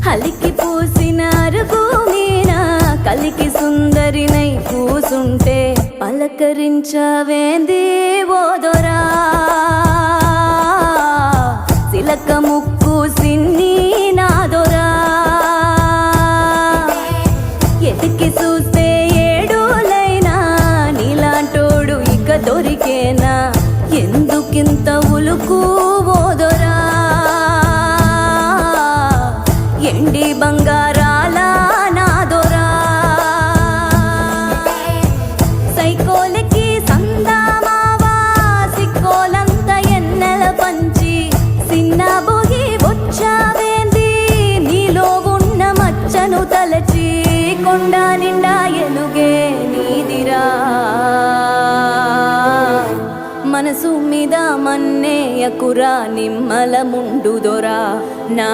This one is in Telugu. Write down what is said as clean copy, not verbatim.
అలికి పూసిన అరుగు మీన కలికి సుందరినై కూసుంటే పలకరించవేంది ఓదొరా సిలక ముక్కు సిన్ని నాదొరా ఎతికి చూస్తే ఏడులైనా నీలాంటోడు ఇక దొరికేనా ఎందుకింత ఉలుకు ఓదొరా ఎండి బంగారాల నాదొరా సైకోలకి సందామావా సిక్కోలంత ఎన్నెల పంచి సిన్న బొగి వచ్చావేంది నీలో ఉన్న మచ్చను తలచి కొండ నిండా ఎలుగే నీదిరా మనసు మీద మన్నేయకురా నిమ్మల ముండు దొరా నా